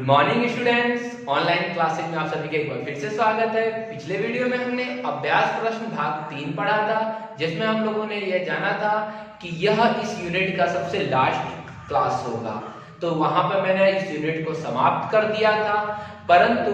Morning students, online classes में आप सभी का एक बार फिर से स्वागत है। पिछले वीडियो में हमने अभ्यास प्रश्न भाग 3 पढ़ा था, जिसमें हम लोगों ने यह जाना था कि यह इस यूनिट का सबसे लास्ट क्लास होगा। तो वहां पर मैंने इस यूनिट को समाप्त कर दिया था, परंतु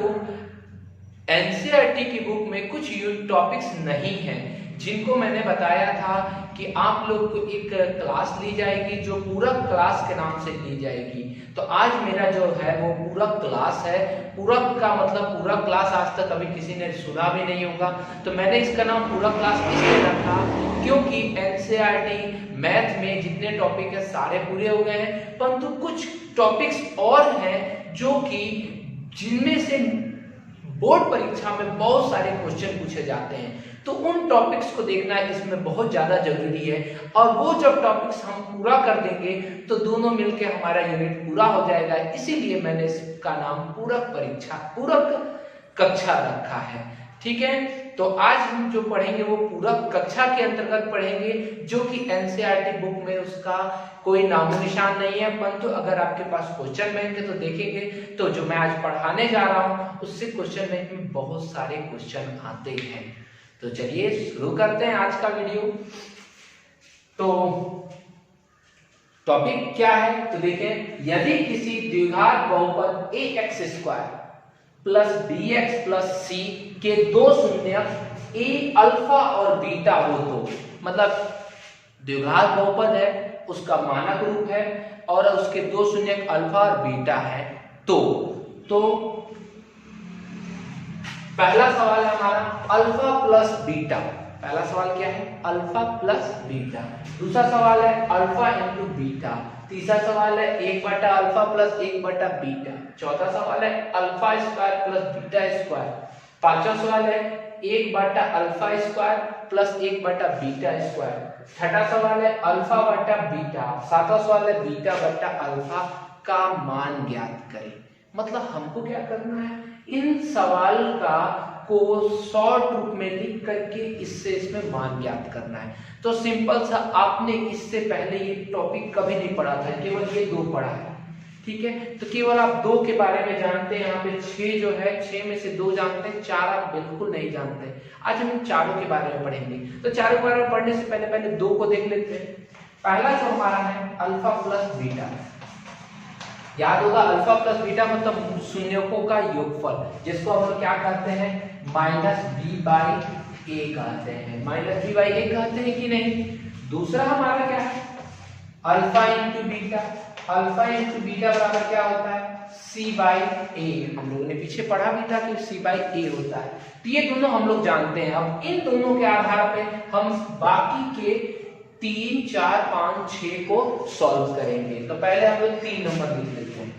एनसीईआरटी की बुक में कुछ टॉपिक्स नहीं हैं जिनको मैंने बताया था कि आप लोग को एक क्लास ली जाएगी जो पूरक क्लास के नाम से ली जाएगी। तो आज मेरा जो है वो पूरक क्लास है। पूरक का मतलब पूरा क्लास आज तक कभी किसी ने सुना भी नहीं होगा, तो मैंने इसका नाम पूरक क्लास इसलिए रखा क्योंकि एनसीईआरटी मैथ में जितने टॉपिक है सारे पूरे हो गए हैं, परंतु कुछ टॉपिक्स और हैं जो कि जिनमें से बोर्ड परीक्षा में बहुत सारे क्वेश्चन पूछे जाते हैं, तो उन टॉपिक्स को देखना इसमें बहुत ज्यादा जरूरी है। और वो जब टॉपिक्स हम पूरा कर देंगे तो दोनों मिलके हमारा यूनिट पूरा हो जाएगा। इसीलिए मैंने इसका नाम पूरक कक्षा रखा है। ठीक है, तो आज हम जो पढ़ेंगे वो पूरक कक्षा के अंतर्गत पढ़ेंगे, जो कि एनसीईआरटी बुक में उसका कोई नामो निशान नहीं है, परंतु अगर आपके पास क्वेश्चन बैंक है तो देखेंगे तो जो मैं आज पढ़ाने जा रहा हूं उससे क्वेश्चन बैंक में बहुत सारे क्वेश्चन आते हैं। तो चलिए शुरू करते हैं आज का वीडियो। तो टॉपिक क्या है तो देखें, यदि किसी द्विघात बहुपद ax² plus bx plus c के दो शून्यक a अल्फा और बीटा हो, तो मतलब द्विघात बहुपद है, उसका मानक रूप है और उसके दो शून्यक अल्फा और बीटा है, तो पहला सवाल है हमारा अल्फा प्लस बीटा। पहला सवाल क्या है? Alpha plus beta. दूसरा सवाल है अल्फा इंटू बीटा। तीसरा सवाल है 1/अल्फा प्लस 1/बीटा। चौथा सवाल है alpha square plus beta square. पांचवा सवाल है 1/अल्फा स्क्वायर प्लस 1/बीटा स्क्वायर। छठा सवाल है अल्फा बटा बीटा। सातवां सवाल है बीटा बटा अल्फा का मान ज्ञात करें। मतलब हमको क्या करना है, इन सवाल को शॉर्ट रूप में लिख करके इसमें मान ज्ञात करना है। तो सिंपल सा, आपने इससे पहले ये टॉपिक कभी नहीं पढ़ा था, केवल ये दो पढ़ा है। ठीक है, तो केवल आप दो के बारे में जानते हैं। यहाँ पे 6 जो है, 6 में से 2 जानते हैं, 4 आप बिल्कुल नहीं जानते। आज हम चारों के बारे में पढ़ेंगे। तो चारों के बारे में पढ़ने से पहले 2 को देख लेते हैं। पहला जो हमारा है अल्फा प्लस बीटा। याद होगा अल्फा प्लस बीटा मतलब शून्यकों का योगफल, जिसको हम लोग क्या कहते हैं, -b/a कहते हैं। -b/a कहते हैं कि नहीं। दूसरा हमारा क्या है alpha into beta. Alpha into beta बराबर क्या होता है, c/a। हम लोगों ने पीछे पढ़ा भी था कि c/a होता है। तो ये दोनों हम लोग जानते हैं। अब इन दोनों के आधार पे हम बाकी के 3, 4, 5, 6 को सॉल्व करेंगे। तो पहले हम लोग 3 नंबर लिख लेते हैं।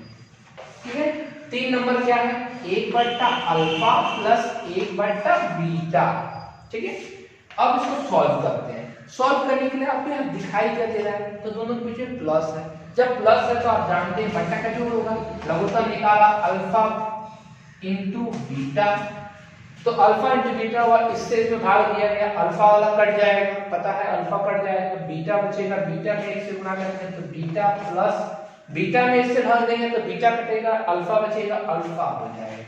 ठीक है, 3 नंबर क्या है, 1/अल्फा प्लस 1/बीटा। ठीक है, अब इसको सॉल्व करते हैं। सॉल्व करने के लिए आपको यहाँ दिखाई क्या दे रहा है, तो दोनों के पीछे प्लस है। जब प्लस है तो आप जानते हैं बट्टा का जोड़ होगा। लघुत्तम निकाला अल्फा इंटू बीटा, तो अल्फा इंटू बीटा हुआ, इससे इसमें भाग दिया गया, अल्फा वाला कट जाएगा, पता है अल्फा कट जाएगा, बीटा बचेगा। बीटा में 1 से गुणा करते हैं तो बीटा प्लस बीटा में इससे भाग देंगे तो बीटा कटेगा, अल्फा बचेगा, अल्फा हो जाएगा।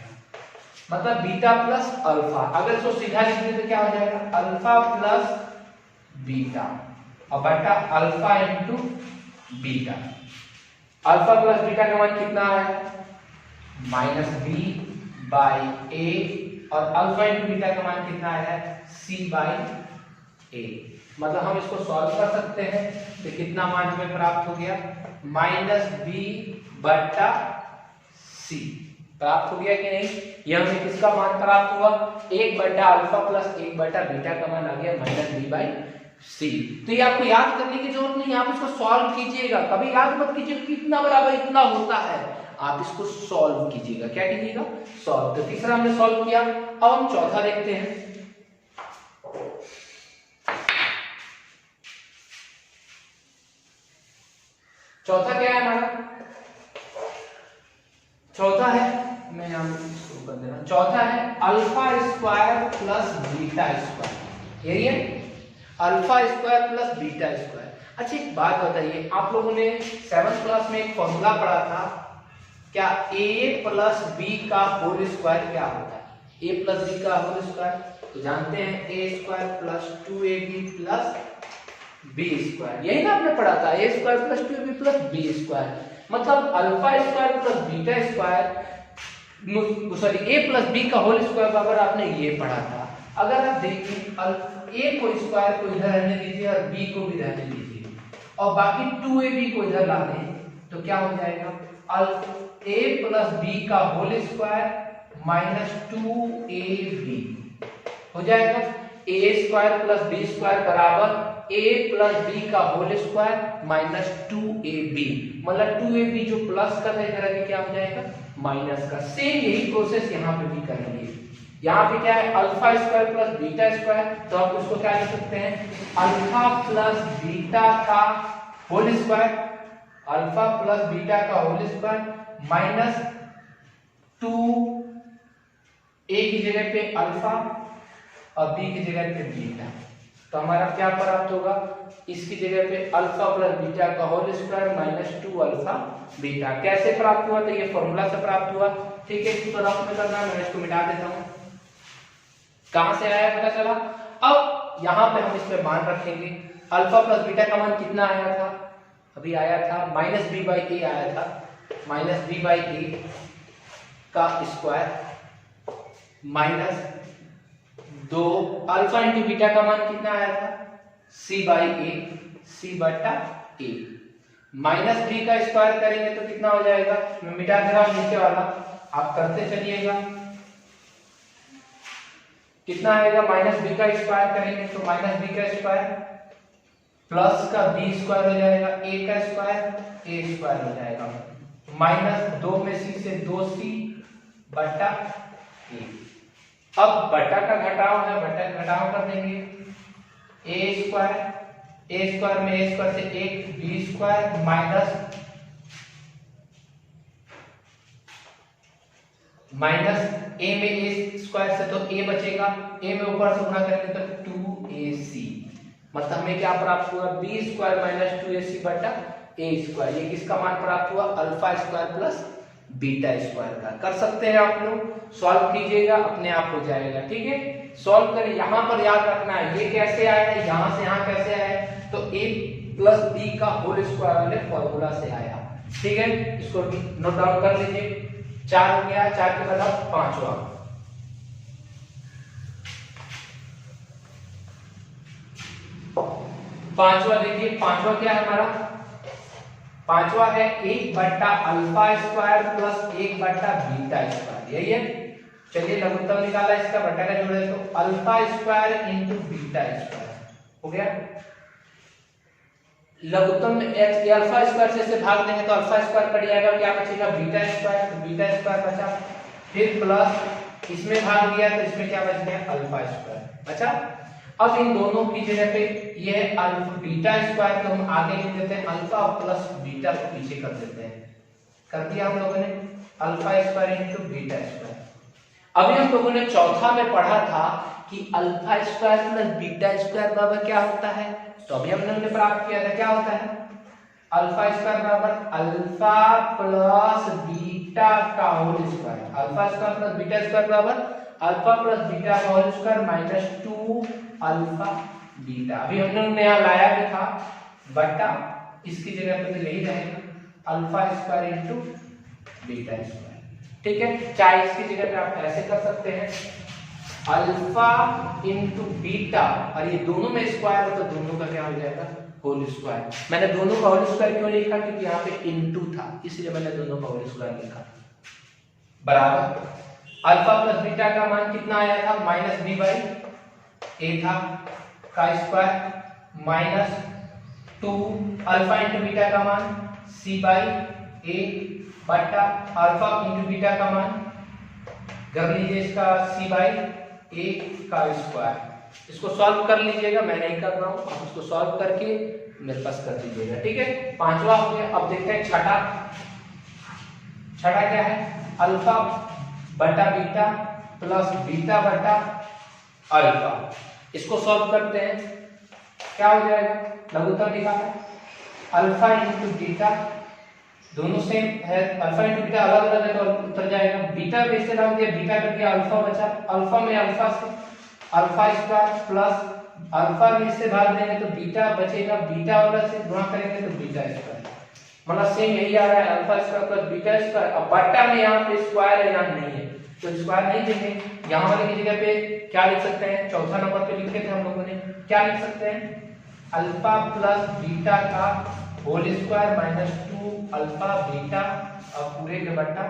मतलब बीटा प्लस अल्फा। अगर इसको सीधा लिख दें तो क्या हो जाएगा, अल्फा प्लस बीटा और बटा alpha into beta. Alpha plus beta का मान कितना है, -b/a, और अल्फा इंटू बीटा का मान कितना है, c/a। मतलब हम इसको सॉल्व कर सकते हैं तो कितना मान हमें प्राप्त हो गया, -b/c प्राप्त हो गया कि नहीं। यह हमें किसका मान प्राप्त हुआ, 1/अल्फा प्लस 1/बीटा का मान आ गया -b/c। तो ये आपको याद करने की जरूरत नहीं, आप इसको सॉल्व कीजिएगा। कभी याद मत कीजिए कितना बराबर इतना होता है, आप इसको सॉल्व कीजिएगा। क्या कीजिएगा, सॉल्व। तो तीसरा हमने सॉल्व किया। अब हम चौथा देखते हैं। चौथा क्या है हमारा, चौथा है, मैं यहां शुरू कर दे रहा हूं। चौथा है alpha square plus beta square. यही है, alpha square plus beta square. अच्छा एक बात बताइए, आप लोगों ने 7th क्लास में एक फॉर्मूला पढ़ा था क्या a प्लस बी का होल स्क्वायर क्या होता है? a प्लस बी का होल स्क्वायर तो जानते हैं a square plus 2ab plus B square, यही ना आपने पढ़ा था, a square plus 2ab plus B square, मतलब alpha square plus beta square, sorry a plus B का होल स्क्वायर बराबर आपने ये पढ़ा था। अगर आप देखें a को स्क्वायर को इधर रहने दीजिए और b को भी रहने दीजिए और बाकी 2ab को इधर ला दें तो क्या हो जाएगा? a प्लस बी का होल स्क्वायर माइनस 2ab हो जाएगा। a square plus B square बराबर a प्लस बी का होल स्क्वायर माइनस 2ab, मतलब 2ab जो प्लस का था इधर आके क्या हो जाएगा? माइनस का। सेम यही प्रोसेस यहाँ पे भी करेंगे। यहाँ पे क्या है? Alpha square plus beta square, तो आप उसको क्या लिख सकते हैं? अल्फा प्लस बीटा का whole square, alpha plus beta का होल स्क्वायर माइनस 2 a की जगह पे अल्फा और b की जगह पे बीटा, तो हमारा क्या प्राप्त होगा? इसकी जगह पे अल्फा प्लस बीटा का whole square minus 2 alpha beta. कैसे प्राप्त हुआ? तो ये फॉर्मूला से प्राप्त हुआ। ठीक है, इसको रफ में करना, मैं इसको मिटा देता हूं। कहां से आया पता चला? अब यहां पे हम इसमें मान रखेंगे। अल्फा प्लस बीटा का मान कितना आया था? अभी आया था माइनस बी बाई ए आया था, माइनस बी बाई ए का square minus 2 alpha into beta का मान कितना आया था? सी बाई ए, सी बटा ए, माइनस बी का स्क्वायर करेंगे तो कितना हो जाएगा? मैं मिटा दे रहा हूं नीचे वाला, आप करते चलिएगा। कितना आएगा? माइनस बी का स्क्वायर करेंगे तो माइनस बी का स्क्वायर प्लस का बी स्क्वायर हो जाएगा, ए का स्क्वायर ए स्क्वायर हो जाएगा, माइनस 2 में सी से 2c बटा ए। अब बटा का घटाव है, बटा का घटाव कर देंगे। ए स्क्वायर में ए स्क्वायर से 1 बी स्क्वायर माइनस ए में ए स्क्वायर से तो ए बचेगा, ए में ऊपर से गुणा करेंगे तो 2ac, मतलब हमें क्या प्राप्त हुआ? बी स्क्वायर माइनस 2ac बटा ए स्क्वायर। ये किसका मान प्राप्त हुआ? Alpha square plus beta square का। कर सकते हैं आप लोग, सॉल्व कीजिएगा, अपने आप हो जाएगा। ठीक है, सॉल्व करें। यहां पर याद रखना है ये कैसे आया, यहां से यहां कैसे आया, तो a प्लस बी का होल स्क्वायर वाले फॉर्मूला से आया। ठीक है, इसको नोट डाउन कर लीजिए। 4 हो गया, 4 के बाद 5वां, देखिए 5वां क्या है हमारा? 5वां है 1 बट्टा अल्फा स्क्वायर प्लस 1 बट्टा बीटा स्क्वायर, यही है। चलिए लघुत्तम निकाला इसका, बट्टा का जोड़े तो alpha square into beta square हो गया। लघुत्तम में अल्फा स्क्वायर से भाग देंगे तो अल्फा स्क्वायर कट जाएगा, क्या बचेगा? बीटा स्क्वायर, तो बीटा स्क्वायर बचा, फिर प्लस इसमें भाग दिया तो इसमें क्या बच गया? अल्फा स्क्वायर बचा। अब इन दोनों की जगह पे ये है अल्फा बीटा स्क्वायर, तो हम आगे लिख देते हैं अल्फा प्लस बीटा को पीछे कर देते हैं। कर दिया हम लोगों ने, alpha square into beta square. अभी हम लोगों ने चौथा में पढ़ा था कि alpha square plus beta square बराबर क्या होता है, तो अभी हमने प्राप्त किया था, क्या होता है? अल्फा स्क्वायर बराबर अल्फा प्लस बीटा का whole square, alpha square plus beta square बराबर अल्फा प्लस बीटा का whole square minus 2 alpha beta. अभी हमने यहाँ लाया भी था बटा, इसकी जगह पे तो यही रहेगा alpha square into beta square. ठीक है, चाहे इसकी जगह पे आप ऐसे कर सकते हैं अल्फा इंटू बीटा, और ये दोनों में स्क्वायर है तो दोनों का क्या हो जाएगा? Whole square. मैंने दोनों का होल स्क्वायर क्यों लिखा? क्योंकि यहाँ पे इनटू था, इसलिए मैंने दोनों का होल स्क्वायर लिखा। बराबर अल्फा प्लस बीटा का मान कितना आया था? माइनस बी बाई ए था का square minus 2 alpha into beta का मान सी बाई ए बटा अल्फा इंटू बीटा का मान कर लीजिए इसका सी बाई ए का स्क्वायर। इसको सॉल्व कर लीजिएगा, मैं नहीं कर रहा हूं, आप इसको सॉल्व करके मेरे पास कर दीजिएगा। ठीक है, 5वां हो गया। अब देखते हैं छठा क्या है? अल्फा बटा बीटा प्लस बीटा बटा अल्फा। इसको सॉल्व करते हैं, क्या हो जाएगा? लघुत्तम निकाला अल्फा इंटू बीटा दोनों सेम है, अल्फा इंटू बीटा अलग अलग है तो उत्तर जाएगा। बीटा में से डाल दिया, बीटा कट गया, अल्फा बचा, अल्फा में अल्फा से अल्फा स्क्वायर प्लस अल्फा में इससे भाग देंगे तो बीटा बचेगा, बीटा वाला से गुणा करेंगे तो बीटा स्क्वायर, मतलब सेम यही आ रहा है alpha square plus beta square. अब बट्टा में यहाँ पे स्क्वायर है, यहाँ नहीं है तो स्क्वायर नहीं देंगे, यहाँ वाले की जगह पे क्या लिख सकते हैं, चौथा नंबर पे लिखे थे हम लोगों ने, क्या लिख सकते हैं, अल्फा प्लस बीटा का whole square minus 2 alpha beta और पूरे के बट्टा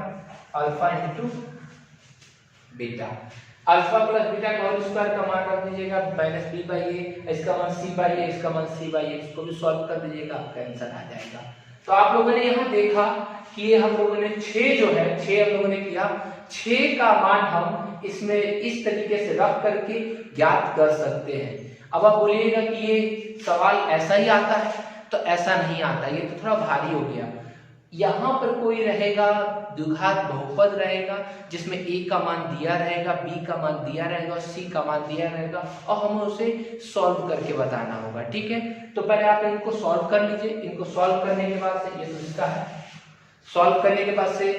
alpha into beta. Alpha plus beta का होल स्क्वायर का मान रख दीजिएगा माइनस बी बाई ए, इसका मान सी बाई ए, इसका मान सी बाई ए, इसको भी सॉल्व कर दीजिएगा, आपका आंसर आ जाएगा। तो आप लोगों ने यहाँ देखा कि ये हम लोगों ने 6 जो है 6 हम लोगों ने किया, 6 का मान हम इसमें इस तरीके से रख करके ज्ञात कर सकते हैं। अब आप बोलिएगा कि ये सवाल ऐसा ही आता है, तो ऐसा नहीं आता, ये तो थोड़ा भारी हो गया। यहाँ पर कोई रहेगा द्विघात बहुपद रहेगा जिसमें a का मान दिया रहेगा, b का मान दिया रहेगा और c का मान दिया रहेगा और हमें उसे सॉल्व करके बताना होगा, ठीक है। तो पहले आप इनको सॉल्व कर लीजिए, इनको सॉल्व करने के बाद से ये तो इसका है, सॉल्व करने के बाद से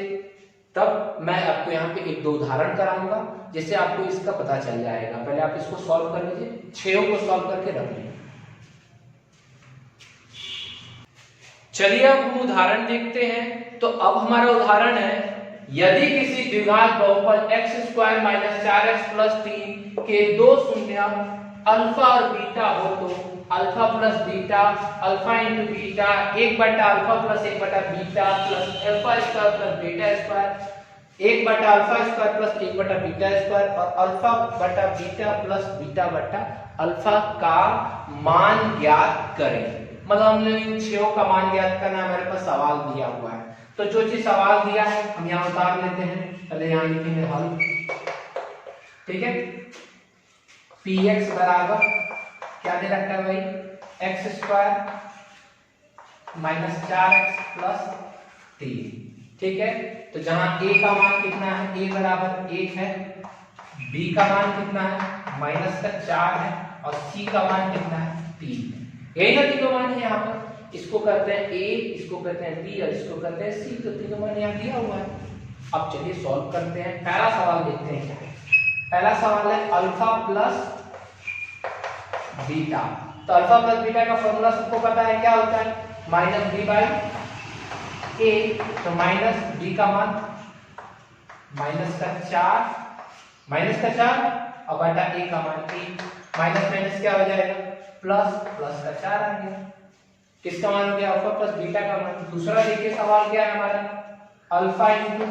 तब मैं आपको यहाँ पे 1-2 उदाहरण कराऊंगा जिससे आपको इसका पता चल जाएगा। पहले आप इसको सॉल्व कर लीजिए, 6 को सॉल्व करके रख लीजिए। चलिए अब हम उदाहरण देखते हैं। तो अब हमारा उदाहरण है, यदि किसी द्विघात बहुपद x square minus 4x plus 3 के 2 शून्य अल्फा और बीटा हो तो alpha plus beta alpha into beta 1 बटा अल्फा प्लस 1 बटा beta plus alpha square plus beta square 1 बटा अल्फा स्क्वायर प्लस 1 बटा बीटा स्क्वायर और अल्फा बटा बीटा प्लस बीटा बटा अल्फा का मान ज्ञात करें। मतलब हमने इन 6 का मान ज्ञात करना, हमारे पास सवाल दिया हुआ है, तो जो चीज सवाल दिया है हम यहाँ उतार लेते हैं। पहले यहाँ लिखेंगे हल, ठीक है। px बराबर क्या दे रखा है भाई, x square minus 4x plus 3, ठीक है। तो जहां a का मान कितना है, a बराबर 1 है, b का मान कितना है माइनस का 4 है और c का मान कितना है 3 है। यही ना तीनों मान है यहाँ पर, इसको करते हैं a, इसको करते हैं b और इसको करते हैं c, तो तीनों मान यहाँ दिया हुआ है। अब चलिए सॉल्व करते हैं। पहला सवाल देखते हैं क्या है। पहला सवाल है अल्फा प्लस बीटा, तो अल्फा प्लस बीटा का फॉर्मूला सबको पता है, क्या होता है, माइनस बी बाई ए, तो माइनस बी का मान माइनस का 4 और बटा ए का मान 1, माइनस माइनस क्या हो जाएगा प्लस, प्लस का 4 आ गया। किसका मान हो गया, अल्फा प्लस बीटा का मान। दूसरा देखिए सवाल क्या है हमारा, अल्फा इंटू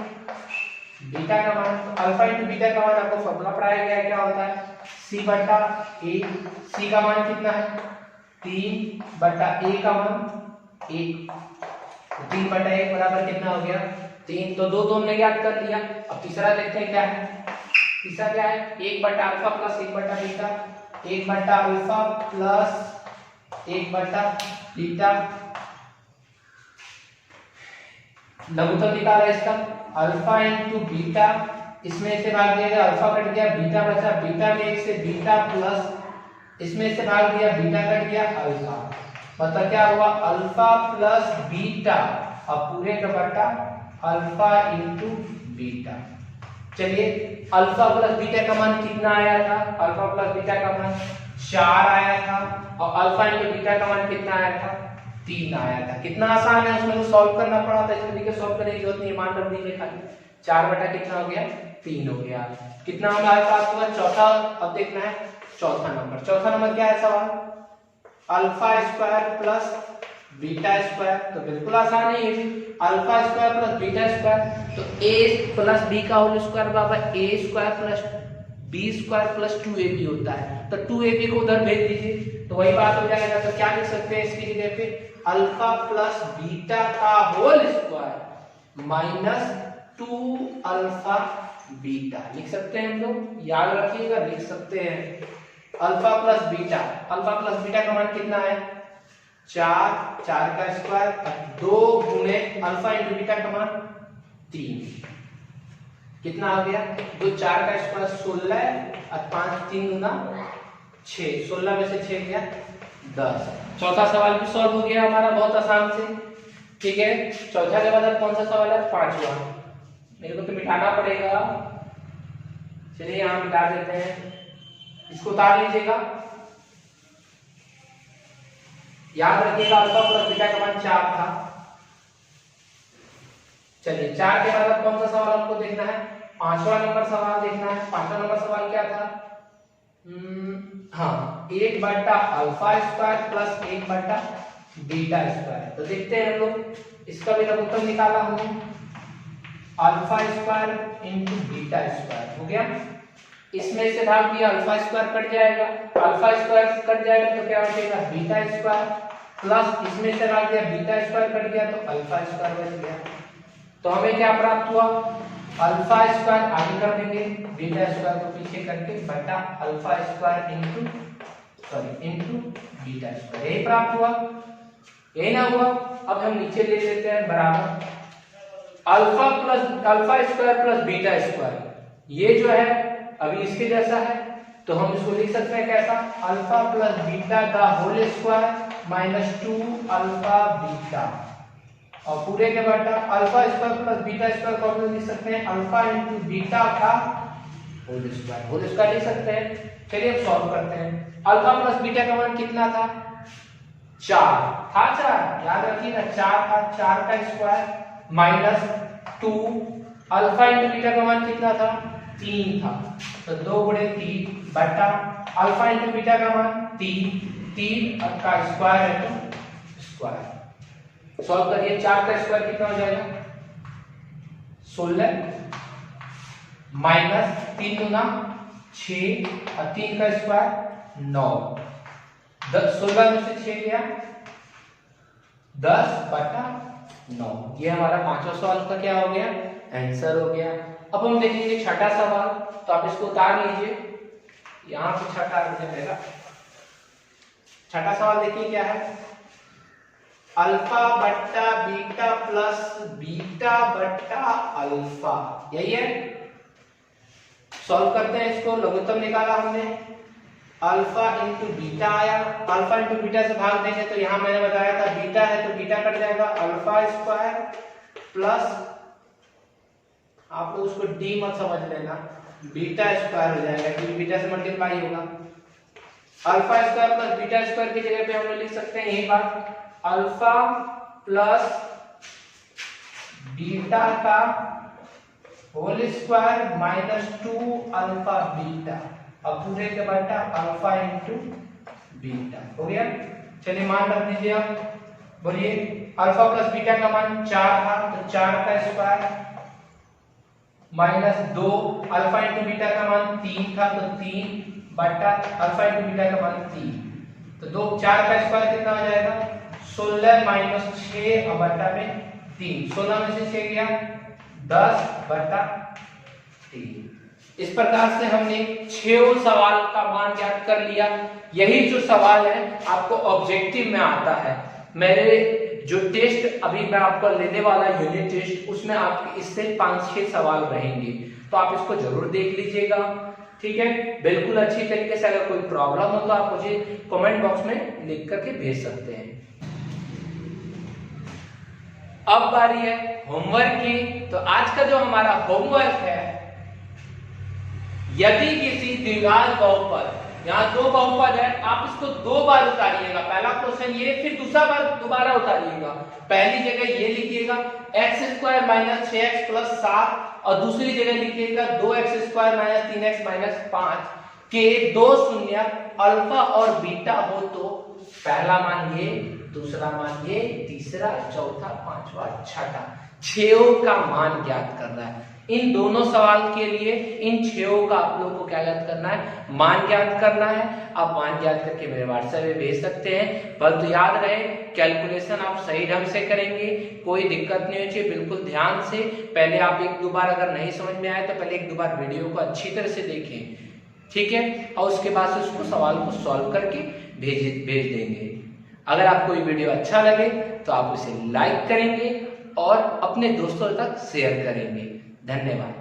बीटा का मान। तो अल्फा इंटू बीटा का मान आपको फॉर्मूला पढ़ाया गया है, क्या होता है c बटा a, c का मान कितना है 3 बटा a का मान 1, 3 बटा 1 बराबर कितना हो गया 3, तो दो हमने याद कर लिया। अब तीसरा देखते हैं क्या है, तीसरा क्या है, 1 बटा अल्फा प्लस 1 बटा बीटा, 1 बटा अल्फा प्लस 1 बटा बीटा, लघुत्तम निकाला इसका, अल्फा इंटू बीटा, इसमें से भाग दिया गया अल्फा कट गया, बीटा बचा, बीटा में 1 से बीटा प्लस इसमें से भाग दिया बीटा कट गया अल्फा, मतलब क्या हुआ अल्फा प्लस बीटा और पूरे का बटा अल्फा इंटू बीटा। चलिए अल्फा प्लस बीटा का मान कितना आया था, अल्फा प्लस बीटा का मान 4 आया था और अल्फा इंटू बीटा का मान कितना आया था 3 आया था। कितना आसान है, उसमें तो सॉल्व करना पड़ा था, इसमें देखिए सॉल्व करने की जरूरत नहीं, मान रख दीजिए खाली, 4 बटा कितना हो गया 3 हो गया। कितना हमारे पास हुआ चौथा, अब देखना है चौथा नंबर। चौथा नंबर क्या है सवाल, alpha square plus beta square, तो बिल्कुल आसान है ये भी, alpha square plus beta square, तो a प्लस b का होल स्क्वायर बराबर a square plus b square plus 2ab होता है, तो 2ab को उधर भेज दीजिए तो वही बात हो जाएगा। तो क्या लिख सकते हैं इसकी जगह पे, अल्फा प्लस बीटा का whole square minus 2 alpha beta लिख सकते हैं हम लोग, याद रखिएगा लिख सकते हैं। Alpha plus beta, alpha plus beta का मान कितना है 4 का स्क्वायर 2 गुणे अल्फा इंटू बीटा का मान 3, कितना आ गया 2 4 का स्क्वायर 16 और 5 3 गुना 6, 16 में से 6 गया 10। चौथा सवाल भी सॉल्व हो गया हमारा बहुत आसान से। ठीक है, चौथा के बाद अब कौन सा सवाल है? पांचवा। मेरे को तो मिटाना पड़ेगा, चलिए यहाँ मिटा देते हैं, इसको उतार लीजिएगा। याद रखिएगा अल्फा प्लस बीटा का मान 4 था। चलिए 4 के बाद अब कौन सा सवाल आपको देखना है? पांचवा नंबर सवाल देखना है। पांचवा नंबर सवाल क्या था? हाँ, 1 बटा अल्फा स्क्वायर प्लस 1 बटा बीटा स्क्वायर। तो देखते हैं हम लोग, इसका भी लघुत्तम निकाला हमने, alpha square into beta square हो गया। इसमें से भाग दिया अल्फा स्क्वायर कट जाएगा, अल्फा स्क्वायर कट जाएगा तो क्या बचेगा? बीटा स्क्वायर, प्लस इसमें से भाग दिया बीटा स्क्वायर कट गया तो अल्फा स्क्वायर बच गया। तो हमें क्या प्राप्त हुआ? अल्फा स्क्वायर आगे कर देंगे, बीटा स्क्वायर को पीछे करके बटा alpha square into beta square, यही प्राप्त हुआ। यही ना हुआ? अब हम नीचे ले लेते हैं बराबर alpha square plus beta square, ये जो है अभी इसके जैसा है, तो हम इसको लिख सकते हैं कैसा? अल्फा प्लस बीटा का whole square minus 2 alpha beta, और पूरे के बटा alpha square plus beta square को हम लोग लिख सकते हैं अल्फा इंटू बीटा का होल स्क्वायर लिख सकते हैं। चलिए अब सॉल्व करते हैं। अल्फा प्लस बीटा का मान कितना था? 4 था। 4 याद रखिएगा, 4 था, 4 का square minus 2 alpha into beta का मान कितना था? 3 था, तो 2 गुणे 3 बटा अल्फा इंटू बीटा का मान 3 का स्क्वायर है तो स्क्वायर। सॉल्व करिए, 4 का स्क्वायर कितना हो जाएगा? 16 माइनस 3 गुना 6 और 3 का स्क्वायर 9, 16 में से 6 गया 10 बटा 9। ये हमारा पांचवा सवाल का क्या हो गया? आंसर हो गया। अब हम देखेंगे छठा सवाल, तो आप इसको उतार लीजिए, यहां पे छठा मिलेगा। छठा सवाल देखिए क्या है? अल्फा बट्टा बीटा प्लस बीटा बट्टा अल्फा, यही है। सॉल्व करते हैं इसको, लघुत्तम निकाला हमने, अल्फा इंटू बीटा आया, अल्फा इंटू बीटा से भाग देंगे तो यहां मैंने बताया था बीटा है तो बीटा कट जाएगा, अल्फा स्क्वायर प्लस, आप लोग उसको डी मत समझ लेना, बीटा स्क्वायर हो जाएगा क्योंकि बीटा से मल्टीप्लाई होगा। Alpha square plus beta square की जगह पे हम लोग लिख सकते हैं यही बात, अल्फा प्लस बीटा का whole square minus 2 alpha beta, अब पूरे के बटा अल्फा इंटू बीटा हो गया। चलिए मान रख दीजिए, आप बोलिए अल्फा प्लस बीटा का मान 4 था तो 4 का square minus 2 alpha into beta का मान 3 था तो 3 बटा अल्फा इंटू बीटा का मान 3, तो 4 का स्क्वायर कितना हो जाएगा? 16 माइनस 6 और बटा में 3, 16 में से 6 गया 10 बटा 3। इस प्रकार से हमने 6 सवाल का मान ज्ञात कर लिया। यही जो सवाल है आपको ऑब्जेक्टिव में आता है। मेरे जो टेस्ट अभी मैं आपको लेने वाला यूनिट टेस्ट, उसमें आपके इससे 5-6 सवाल रहेंगे, तो आप इसको जरूर देख लीजिएगा, ठीक है। बिल्कुल अच्छी तरीके से, अगर कोई प्रॉब्लम हो तो आप मुझे कमेंट बॉक्स में लिख करके भेज सकते हैं। अब बारी है होमवर्क की। तो आज का जो हमारा होमवर्क है, यदि किसी द्विघात बहुपद, यहाँ 2 बहुपद है, आप इसको 2 बार उतारिएगा। पहला क्वेश्चन ये, फिर दूसरा बार दोबारा उतारिएगा। पहली जगह ये लिखिएगा x square minus 6x plus 7, और दूसरी जगह लिखिएगा 2x square minus 3x minus 5 के 2 शून्य अल्फा और बीटा हो तो पहला मान ये, दूसरा मान ये, तीसरा, चौथा, पांचवा, छठा। 6 का मान ज्ञात करना है। इन दोनों सवाल के लिए इन 6 का आप लोगों को क्या ज्ञात करना है? मान ज्ञात करना है। आप मान ज्ञात करके मेरे व्हाट्सएप पे भेज सकते हैं, पर तो याद रहे कैलकुलेशन आप सही ढंग से करेंगे, कोई दिक्कत नहीं होनी चाहिए। बिल्कुल ध्यान से पहले आप 1-2 बार, अगर नहीं समझ में आए तो पहले 1-2 बार वीडियो को अच्छी तरह से देखें, ठीक है, और उसके बाद से उसको सवाल को सॉल्व करके भेज देंगे। अगर आपको ये वीडियो अच्छा लगे तो आप उसे लाइक करेंगे और अपने दोस्तों तक शेयर करेंगे। धन्यवाद।